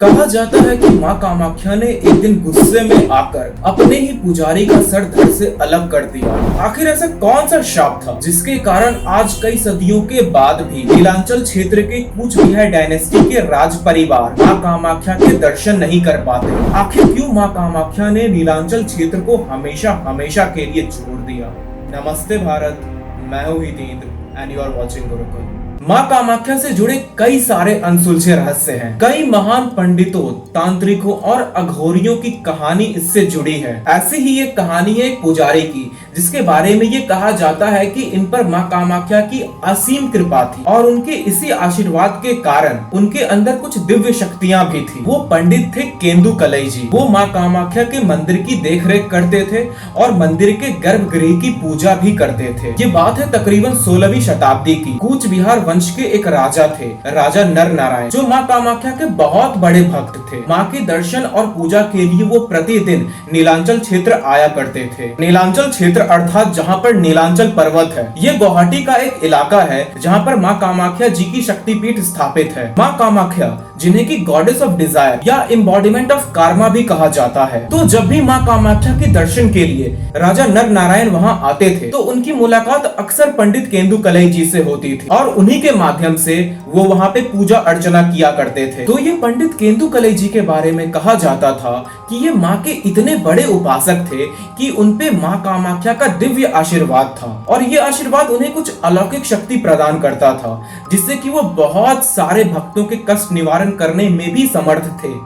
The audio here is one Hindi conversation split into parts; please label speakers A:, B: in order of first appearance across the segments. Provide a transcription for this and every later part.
A: कहा जाता है कि मां कामाख्या ने एक दिन गुस्से में आकर अपने ही पुजारी का सर धड़ से अलग कर दिया। आखिर ऐसा कौन सा शाप था जिसके कारण आज कई सदियों के बाद भी नीलांचल क्षेत्र के कूच बिहार डायनेस्टी के राज परिवार मां कामाख्या के दर्शन नहीं कर पाते? आखिर क्यों मां कामाख्या ने नीलांचल क्षेत्र को हमेशा हमेशा के लिए छोड़ दिया? नमस्ते भारत, मैं हूँ Hitendra and you are watching Gurukul. मां कामाख्या से जुड़े कई सारे अनसुलझे रहस्य हैं। कई महान पंडितों, तांत्रिकों और अघोरियों की कहानी इससे जुड़ी है। ऐसी ही एक कहानी है एक पुजारी की, जिसके बारे में ये कहा जाता है कि इन पर मां कामाख्या की असीम कृपा थी और उनके इसी आशीर्वाद के कारण उनके अंदर कुछ दिव्य शक्तियां भी थी। वो पंडित थे केंदु कलई जी। वो मां कामाख्या के मंदिर की देखरेख करते थे और मंदिर के गर्भगृह की पूजा भी करते थे। ये बात है तकरीबन 16वीं शताब्दी की। कूच बिहार वंश के एक राजा थे, राजा नर नारायण, जो मां कामाख्या के बहुत बड़े भक्त थे। मां के दर्शन और पूजा के लिए वो प्रतिदिन नीलांचल क्षेत्र आया करते थे। नीलांचल क्षेत्र अर्थात जहाँ पर नीलांचल पर्वत है, ये गुवाहाटी का एक इलाका है जहाँ पर मां कामाख्या जी की शक्तिपीठ स्थापित है। मां कामाख्या, जिन्हें की गॉडेस ऑफ डिजायर या एम्बॉडीमेंट ऑफ कार्मा भी कहा जाता है, तो जब भी मां कामाख्या के दर्शन के लिए राजा नर नारायण वहाँ आते थे, तो उनकी मुलाकात अक्सर पंडित केंदु कलई जी से होती थी और उन्हीं के माध्यम से वो वहाँ पे पूजा अर्चना किया करते थे। तो ये पंडित केंदु कलई जी के बारे में कहा जाता था कि ये माँ के इतने बड़े उपासक थे कि उनपे माँ कामाख्या का दिव्य आशीर्वाद था और ये आशीर्वाद उन्हें कुछ अलौकिक शक्ति प्रदान करता था, जिससे कि वो बहुत सारे भक्तों के कष्ट निवारण करने में भी समर्थ थे।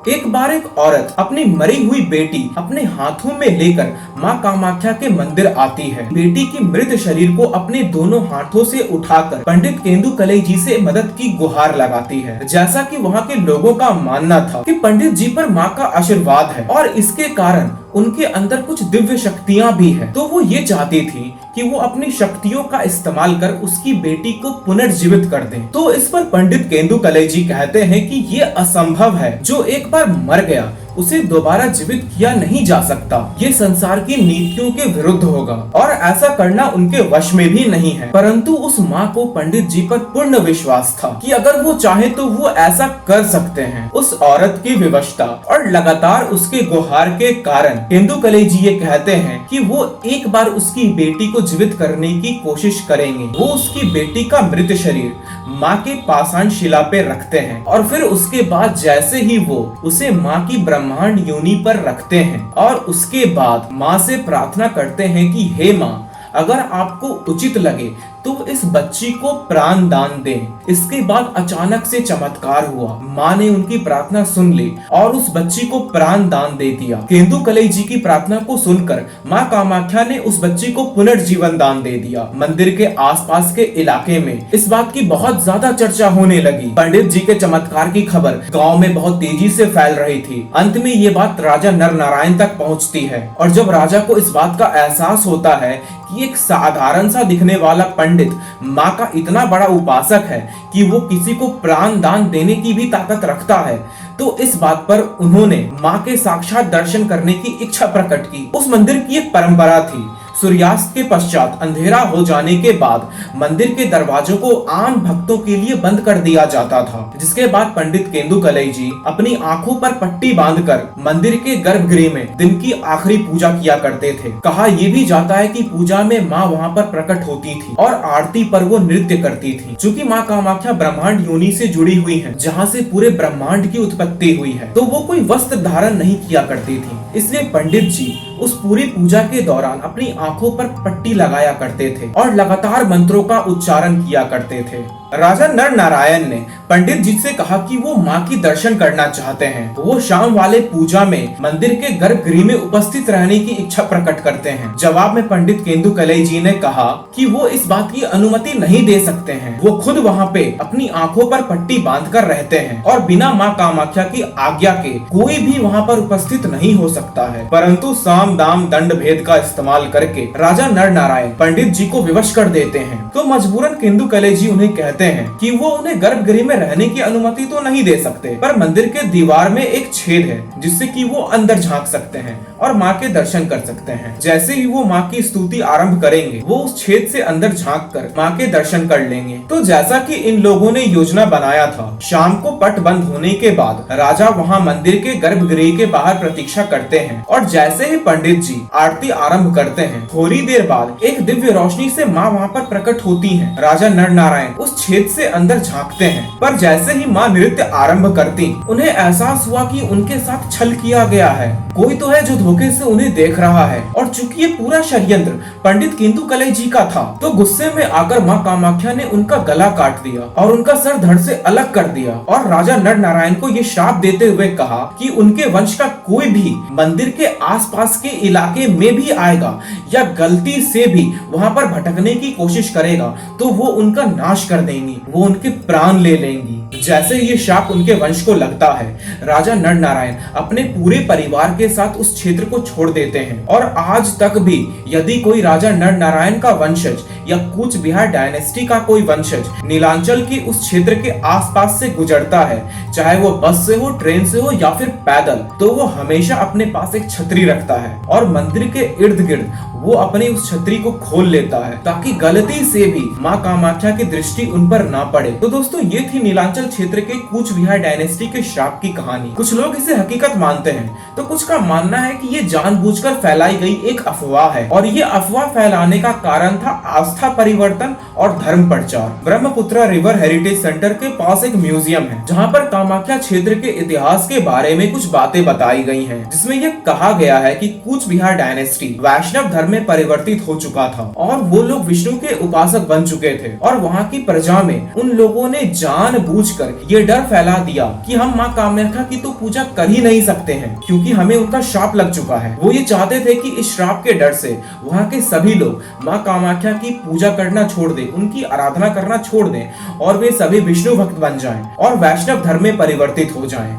A: एक बार एक औरत अपनी मरी हुई बेटी अपने हाथों में लेकर मां कामाख्या के मंदिर आती है। बेटी की मृत शरीर को अपने दोनों हाथों से उठाकर पंडित केंदु कलई जी से मदद की गुहार लगाती है। जैसा कि वहां के लोगों का मानना था कि पंडित जी पर मां का आशीर्वाद है और इसके कारण उनके अंदर कुछ दिव्य शक्तियां भी है। तो वो ये चाहती थी कि वो अपनी शक्तियों का इस्तेमाल कर उसकी बेटी को पुनर्जीवित कर दें। तो इस पर पंडित केंदु कलई जी कहते हैं कि ये असंभव है। जो एक बार मर गया उसे दोबारा जीवित किया नहीं जा सकता। ये संसार की नीतियों के विरुद्ध होगा और ऐसा करना उनके वश में भी नहीं है। परंतु उस माँ को पंडित जी पर पूर्ण विश्वास था कि अगर वो चाहे तो वो ऐसा कर सकते हैं। उस औरत की विवशता और लगातार उसके गुहार के कारण केंदु कलई जी ये कहते हैं कि वो एक बार उसकी बेटी को जीवित करने की कोशिश करेंगे। वो उसकी बेटी का मृत शरीर माँ के पाषाण शिला पे रखते हैं और फिर उसके बाद जैसे ही वो उसे माँ की ब्रह्मांड योनि पर रखते हैं और उसके बाद माँ से प्रार्थना करते हैं कि हे माँ, अगर आपको उचित लगे तो इस बच्ची को प्राण दान दें। इसके बाद अचानक से चमत्कार हुआ। माँ ने उनकी प्रार्थना सुन ली और उस बच्ची को प्राण दान दे दिया। केंदु कलई जी की प्रार्थना को सुनकर माँ कामाख्या ने उस बच्ची को पुनर्जीवन दान दे दिया। मंदिर के आसपास के इलाके में इस बात की बहुत ज्यादा चर्चा होने लगी। पंडित जी के चमत्कार की खबर गाँव में बहुत तेजी से फैल रही थी। अंत में ये बात राजा नर नारायण तक पहुँचती है और जब राजा को इस बात का एहसास होता है कि एक साधारण सा दिखने वाला पंडित माँ का इतना बड़ा उपासक है कि वो किसी को प्राण दान देने की भी ताकत रखता है, तो इस बात पर उन्होंने माँ के साक्षात दर्शन करने की इच्छा प्रकट की। उस मंदिर की एक परंपरा थी, सूर्यास्त के पश्चात अंधेरा हो जाने के बाद मंदिर के दरवाजों को आम भक्तों के लिए बंद कर दिया जाता था, जिसके बाद पंडित केंदु कलई जी अपनी आंखों पर पट्टी बांधकर मंदिर के गर्भगृह में दिन की आखिरी पूजा किया करते थे। कहा यह भी जाता है कि पूजा में माँ वहाँ पर प्रकट होती थी और आरती पर वो नृत्य करती थी। चूँकि माँ कामाख्या ब्रह्मांड योनि से जुड़ी हुई है, जहाँ से पूरे ब्रह्मांड की उत्पत्ति हुई है, तो वो कोई वस्त्र धारण नहीं किया करती थी। इसलिए पंडित जी उस पूरी पूजा के दौरान अपनी आंखों पर पट्टी लगाया करते थे और लगातार मंत्रों का उच्चारण किया करते थे। राजा नर नारायण ने पंडित जी से कहा कि वो माँ की दर्शन करना चाहते हैं। वो शाम वाले पूजा में मंदिर के गर्भगृह में उपस्थित रहने की इच्छा प्रकट करते हैं। जवाब में पंडित केंदु कलई जी ने कहा कि वो इस बात की अनुमति नहीं दे सकते हैं। वो खुद वहाँ पे अपनी आंखों पर पट्टी बांधकर रहते हैं और बिना माँ कामाख्या की आज्ञा के कोई भी वहाँ पर उपस्थित नहीं हो सकता है। परंतु साम दाम दंड भेद का इस्तेमाल करके राजा नर नारायण पंडित जी को विवश कर देते हैं। तो मजबूरन केंदु कलई जी उन्हें कहते हैं कि वो उन्हें गर्भगृह में रहने की अनुमति तो नहीं दे सकते, पर मंदिर के दीवार में एक छेद है जिससे कि वो अंदर झांक सकते हैं और माँ के दर्शन कर सकते हैं। जैसे ही वो माँ की स्तुति आरंभ करेंगे, वो उस छेद से अंदर झांक कर माँ के दर्शन कर लेंगे। तो जैसा कि इन लोगों ने योजना बनाया था, शाम को पट बंद होने के बाद राजा वहाँ मंदिर के गर्भगृह के बाहर प्रतीक्षा करते हैं और जैसे ही पंडित जी आरती आरंभ करते हैं, थोड़ी देर बाद एक दिव्य रोशनी से माँ वहाँ पर प्रकट होती हैं। राजा नर नारायण उस छेद से अंदर झांकते हैं, पर जैसे ही माँ नृत्य आरंभ करती, उन्हें एहसास हुआ कि उनके साथ छल किया गया है। कोई तो है जो धोखे से उन्हें देख रहा है, और चूंकि ये पूरा षड्यंत्र पंडित किंतुकलई जी का था, तो गुस्से में आकर माँ कामाख्या ने उनका गला काट दिया और उनका सर धड़ से अलग कर दिया और राजा नर नारायण को ये श्राप देते हुए कहा कि उनके वंश का कोई भी मंदिर के आसपास के इलाके में भी आएगा या गलती से भी वहाँ पर भटकने की कोशिश करेगा, तो वो उनका नाश कर देंगी, वो उनके प्राण ले लेंगी। जैसे ये शाप उनके वंश को लगता है, राजा नर नारायण अपने पूरे परिवार के साथ उस क्षेत्र को छोड़ देते हैं। और आज तक भी यदि कोई राजा नर नारायण का वंशज या कूच बिहार डायनेस्टी का कोई वंशज नीलांचल के उस क्षेत्र के आसपास से गुजरता है, चाहे वो बस से हो, ट्रेन से हो या फिर पैदल, तो वो हमेशा अपने पास एक छतरी रखता है और मंदिर के इर्द गिर्द वो अपनी उस छतरी को खोल लेता है ताकि गलती से भी माँ कामाख्या की दृष्टि उन पर ना पड़े। तो दोस्तों, ये थी नीलांचल क्षेत्र के कूच बिहार डायनेस्टी के श्राप की कहानी। कुछ लोग इसे हकीकत मानते हैं, तो कुछ का मानना है कि ये जानबूझकर फैलाई गई एक अफवाह है और ये अफवाह फैलाने का कारण था आस्था परिवर्तन और धर्म प्रचार। ब्रह्मपुत्रा रिवर हेरिटेज सेंटर के पास एक म्यूजियम है जहाँ पर कामाख्या क्षेत्र के इतिहास के बारे में कुछ बातें बताई गई हैं, जिसमें यह कहा गया है कि कूच बिहार डायनेस्टी वैष्णव धर्म में परिवर्तित हो चुका था और वो लोग विष्णु के उपासक बन चुके थे और वहाँ की प्रजा में उन लोगों ने जानबूझकर ये डर फैला दिया कि हम माँ कामाख्या की तो पूजा कर ही नहीं सकते हैं क्योंकि हमें उनका श्राप लग चुका है। वो ये चाहते थे कि इस श्राप के डर से वहाँ के सभी लोग माँ कामाख्या की पूजा करना छोड़ दें, उनकी आराधना करना छोड़ दें और वे सभी विष्णु भक्त बन जाएं और वैष्णव धर्म में परिवर्तित हो जाएं।